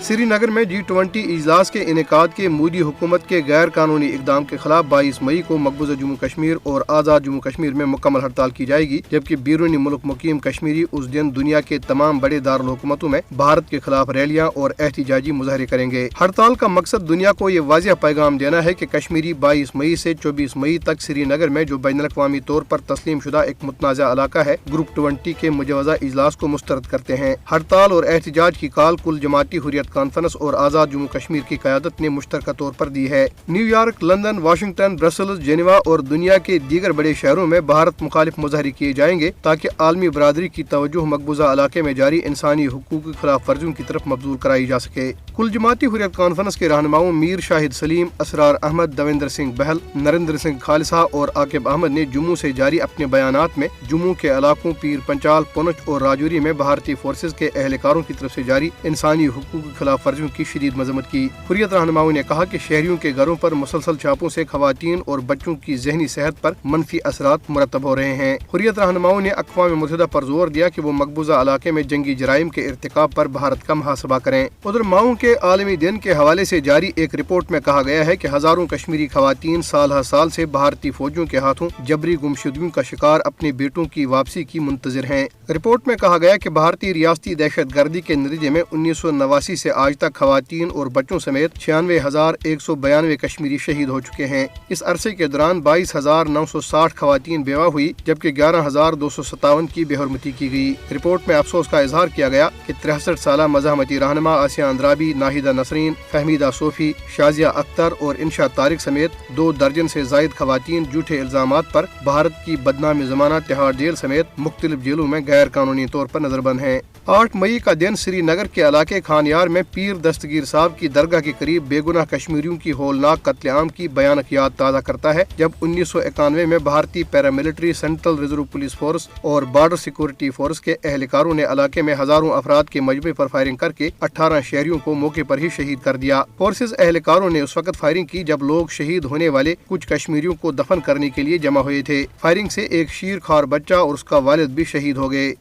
سری نگر میں G20 اجلاس کے انعقاد کے مودی حکومت کے غیر قانونی اقدام کے خلاف 22 مئی کو مقبوضہ جموں کشمیر اور آزاد جموں کشمیر میں مکمل ہڑتال کی جائے گی، جبکہ بیرونی ملک مقیم کشمیری اس دن دنیا کے تمام بڑے دارالحکومتوں میں بھارت کے خلاف ریلیاں اور احتجاجی مظاہرے کریں گے۔ ہڑتال کا مقصد دنیا کو یہ واضح پیغام دینا ہے کہ کشمیری 22 مئی سے 24 مئی تک سری نگر میں جو بین الاقوامی طور پر تسلیم شدہ ایک متنازع علاقہ ہے، گروپ 20 کے مجوزہ اجلاس کو مسترد کرتے ہیں۔ ہڑتال اور احتجاج کی کال کل جماعتی حریت کانفرنس اور آزاد جموں کشمیر کی قیادت نے مشترکہ طور پر دی ہے۔ New York, London, Washington, Brussels, Geneva اور دنیا کے دیگر بڑے شہروں میں بھارت مخالف مظاہرے کیے جائیں گے تاکہ عالمی برادری کی توجہ مقبوضہ علاقے میں جاری انسانی حقوق کی خلاف ورزیوں کی طرف مبذول کرائی جا سکے۔ کل جماعتی حریت کانفرنس کے رہنماؤں میر شاہد سلیم، اسرار احمد، دویندر سنگھ بہل، نریندر سنگھ خالصہ اور عاقب احمد نے جموں سے جاری اپنے بیانات میں جموں کے علاقوں پیر پنچال، پونچھ اور راجوری میں بھارتی فورسز کے اہلکاروں کی طرف سے جاری انسانی حقوق کی خلاف ورزیوں کی شدید مذمت کی۔ حریت رہنماؤں نے کہا کہ شہریوں کے گھروں پر مسلسل چھاپوں سے خواتین اور بچوں کی ذہنی صحت پر منفی اثرات مرتب ہو رہے ہیں۔ حریت رہنماؤں نے اقوام متحدہ پر زور دیا کہ وہ مقبوضہ علاقے میں جنگی جرائم کے ارتکاب پر بھارت کا محاسبہ کریں۔ ادھر ماؤں کے عالمی دن کے حوالے سے جاری ایک رپورٹ میں کہا گیا ہے کہ ہزاروں کشمیری خواتین سال ہر سال سے بھارتی فوجیوں کے ہاتھوں جبری گمشدگیوں کا شکار اپنے بیٹوں کی واپسی کی منتظر ہیں۔ رپورٹ میں کہا گیا کہ بھارتی ریاستی دہشت گردی کے نتیجے میں 1989 سے آج تک خواتین اور بچوں سمیت 96,192 کشمیری شہید ہو چکے ہیں۔ اس عرصے کے دوران 22,960 خواتین بیوہ ہوئی، جبکہ 11,257 کی بے حرمتی کی گئی۔ رپورٹ میں افسوس کا اظہار کیا گیا کہ 63 سالہ مزاحمتی رہنما آسیہ اندرابی، ناہیدہ نسرین، فہمیدہ صوفی، شازیہ اختر اور انشا طارق سمیت 2 درجن سے زائد خواتین جھوٹے الزامات پر بھارت کی بدنام زمانہ تہاڑ جیل سمیت مختلف جیلوں میں غیر قانونی طور پر نظر بند ہیں۔ 8 مئی کا دن سری نگر کے علاقے خانیار میں پیر دستگیر صاحب کی درگاہ کے قریب بے گناہ کشمیریوں کی ہولناک قتل عام کی بھیانک یاد تازہ کرتا ہے، جب 1991 میں بھارتی paramilitary, central reserve police force اور بارڈر سیکورٹی فورس کے اہلکاروں نے علاقے میں ہزاروں افراد کے مجمع پر فائرنگ کر کے 18 شہریوں کو موقع پر ہی شہید کر دیا۔ فورسز اہلکاروں نے اس وقت فائرنگ کی جب لوگ شہید ہونے والے کچھ کشمیریوں کو دفن کرنے کے لیے جمع ہوئے تھے۔ فائرنگ سے ایک شیر خوار بچہ اور اس کا والد بھی شہید ہو گئے۔